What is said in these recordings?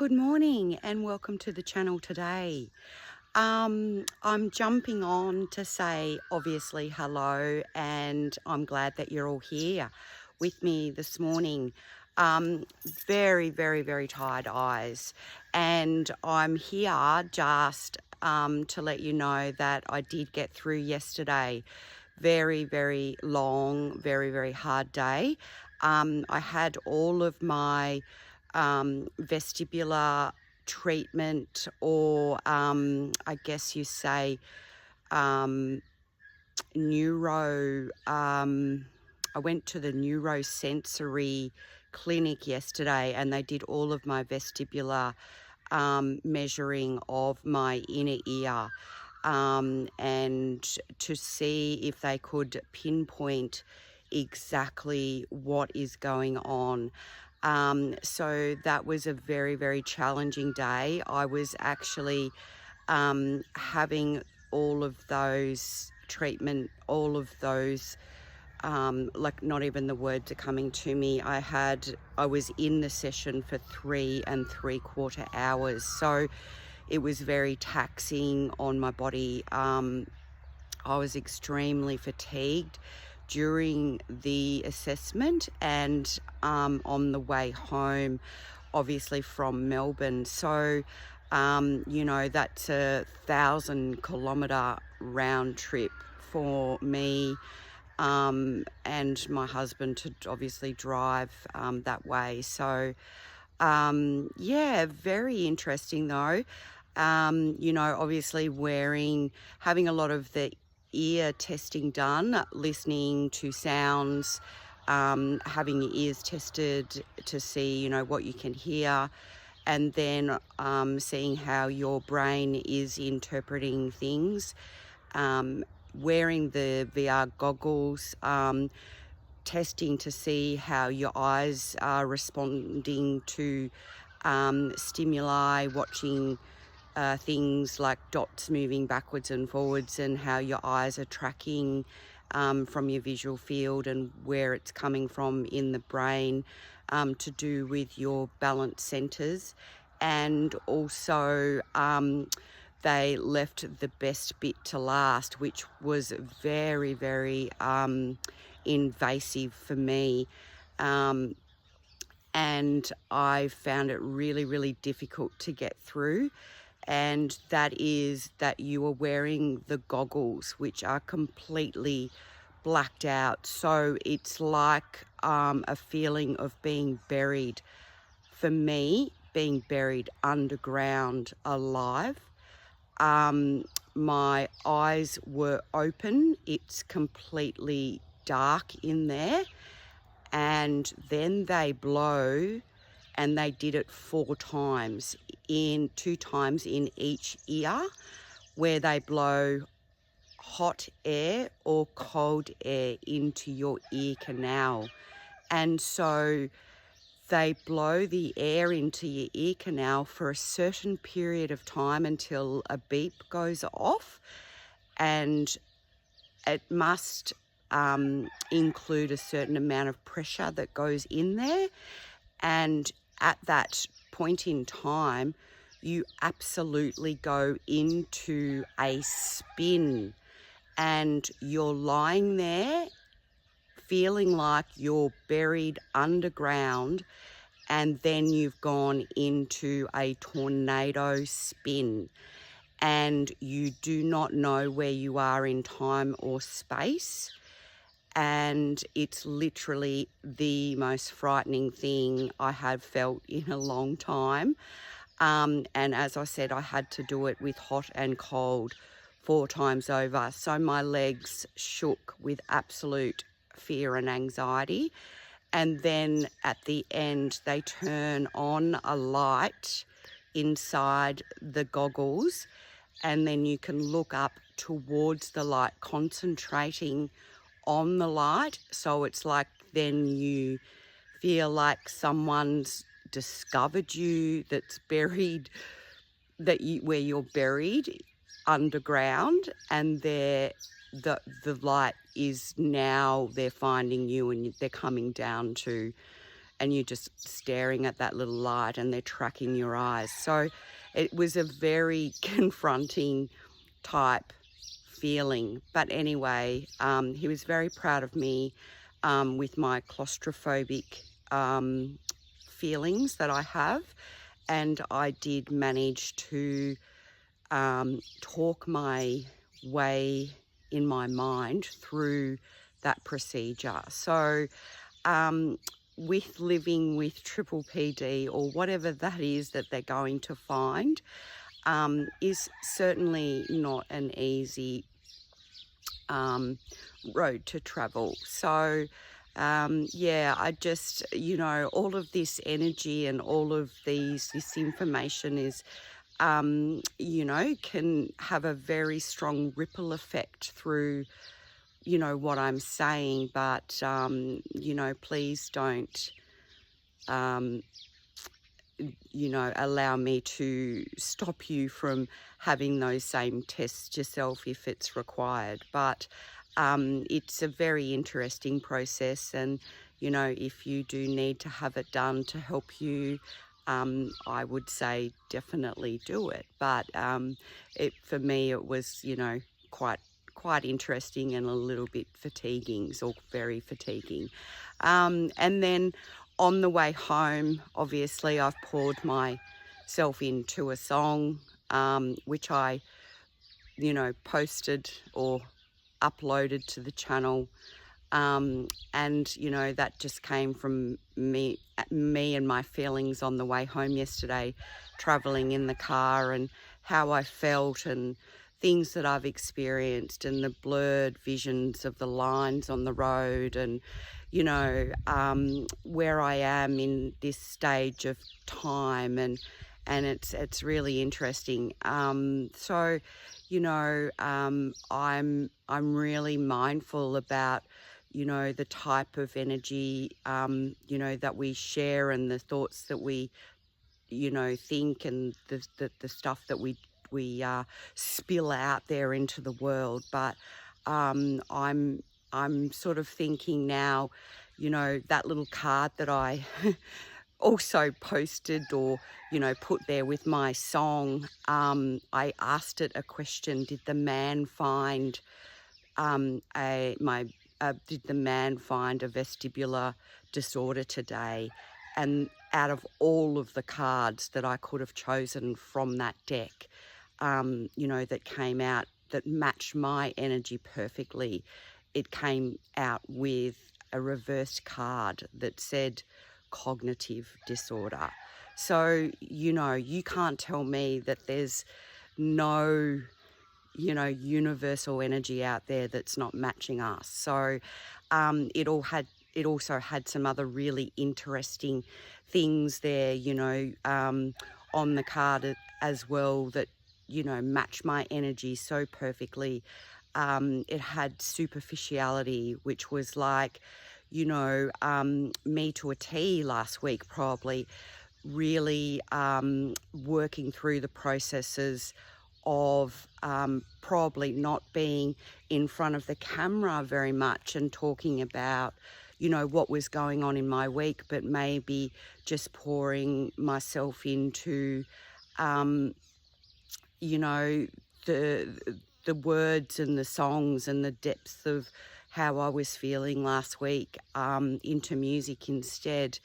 Good morning and welcome to the channel today. I'm jumping on to say obviously hello, and I'm glad that you're all here with me this morning. Very tired eyes, and I'm here just to let you know that I did get through yesterday. Very long, very hard day. I had all of my vestibular treatment, or I guess you say neuro. I went to the Nero Sensory Clinic yesterday, and they did all of my vestibular measuring of my inner ear, and to see if they could pinpoint exactly what is going on. So that was a very challenging day. I was actually having all of those treatment, all of those, like not even the words are coming to me. I was in the session for 3 3/4 hours. So it was very taxing on my body. I was extremely fatigued during the assessment and on the way home, obviously from Melbourne. So, that's a 1,000-kilometre round trip for me and my husband to obviously drive that way. So, yeah, very interesting though. Obviously having a lot of the ear testing done, listening to sounds, having your ears tested to see, what you can hear, and then seeing how your brain is interpreting things, wearing the VR goggles, testing to see how your eyes are responding to stimuli, watching things like dots moving backwards and forwards, and how your eyes are tracking from your visual field and where it's coming from in the brain, to do with your balance centers. And also they left the best bit to last, which was very invasive for me. And I found it really difficult to get through. And that is that you are wearing the goggles, which are completely blacked out. So it's like a feeling of being buried. For me, being buried underground alive. My eyes were open. It's completely dark in there. And then they blow, and they did it 4 times, 2 times in each ear, where they blow hot air or cold air into your ear canal. And so they blow the air into your ear canal for a certain period of time until a beep goes off, and it must include a certain amount of pressure that goes in there. And at that point in time, you absolutely go into a spin, and you're lying there feeling like you're buried underground, and then you've gone into a tornado spin, and you do not know where you are in time or space. And it's literally the most frightening thing I have felt in a long time. And as I said, I had to do it with hot and cold 4 times over. So my legs shook with absolute fear and anxiety. And then at the end, they turn on a light inside the goggles, and then you can look up towards the light, concentrating on the light. So it's like then you feel like someone's discovered you, that's buried, where you're buried underground, and the light is now, they're finding you and they're coming down to and you're just staring at that little light and they're tracking your eyes. So it was a very confronting type feeling. But anyway, he was very proud of me with my claustrophobic feelings that I have, and I did manage to talk my way in my mind through that procedure. So with living with triple PD, or whatever that is that they're going to find, is certainly not an easy road to travel. So yeah, I just, all of this energy and all of this information is, can have a very strong ripple effect through, what I'm saying. But, please don't, allow me to stop you from having those same tests yourself if it's required. But it's a very interesting process, and if you do need to have it done to help you, I would say definitely do it. But for me it was quite interesting and a little bit fatiguing, or very fatiguing. And then on the way home, obviously I've poured myself into a song, which I posted or uploaded to the channel, and that just came from me and my feelings on the way home yesterday, traveling in the car, and how I felt and things that I've experienced, and the blurred visions of the lines on the road, and where I am in this stage of time, and it's really interesting. So I'm really mindful about the type of energy that we share, and the thoughts that we think, and the stuff that we spill out there into the world. But I'm sort of thinking now, that little card that I also posted, or put there with my song, I asked it a question: did the man find did the man find a vestibular disorder today? And out of all of the cards that I could have chosen from that deck, that came out, that matched my energy perfectly, it came out with a reversed card that said cognitive disorder. So, you can't tell me that there's no, universal energy out there that's not matching us. So it also had some other really interesting things there, on the card as well, that match my energy so perfectly. It had superficiality, which was like, me to a T last week, probably really working through the processes of probably not being in front of the camera very much and talking about what was going on in my week, but maybe just pouring myself into the words and the songs and the depths of how I was feeling last week into music instead.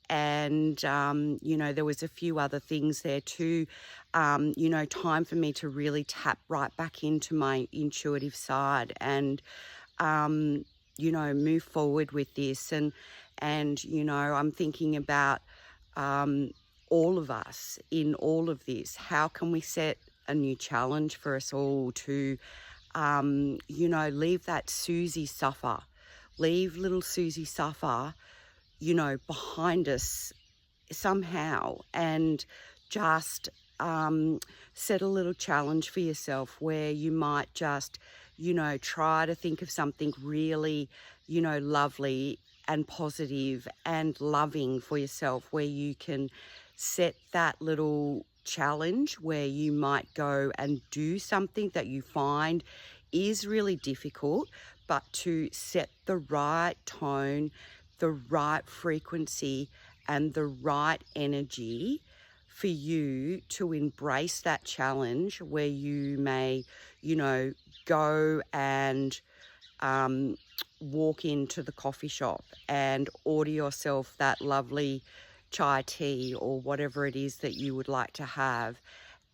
And there was a few other things there too, time for me to really tap right back into my intuitive side, and move forward with this. And I'm thinking about all of us in all of this. How can we set a new challenge for us all to leave that Susie suffer, leave little Susie suffer behind us somehow, and just set a little challenge for yourself, where you might just try to think of something really lovely and positive and loving for yourself, where you can set that little challenge, where you might go and do something that you find is really difficult, but to set the right tone, the right frequency and the right energy for you to embrace that challenge, where you may, you know, go and walk into the coffee shop and order yourself that lovely chai tea or whatever it is that you would like to have,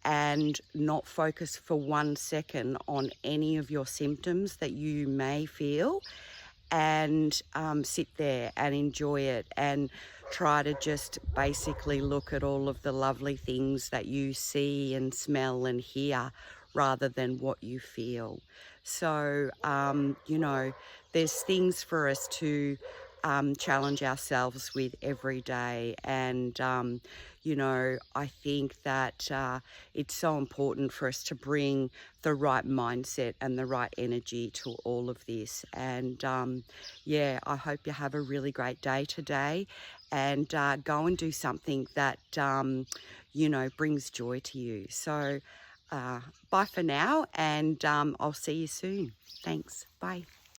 and not focus for 1 second on any of your symptoms that you may feel, and sit there and enjoy it, and try to just basically look at all of the lovely things that you see and smell and hear, rather than what you feel. So, you know, there's things for us to challenge ourselves with every day. And, you know, I think that it's so important for us to bring the right mindset and the right energy to all of this. And yeah, I hope you have a really great day today, and go and do something that, you know, brings joy to you. So bye for now, and I'll see you soon. Thanks. Bye.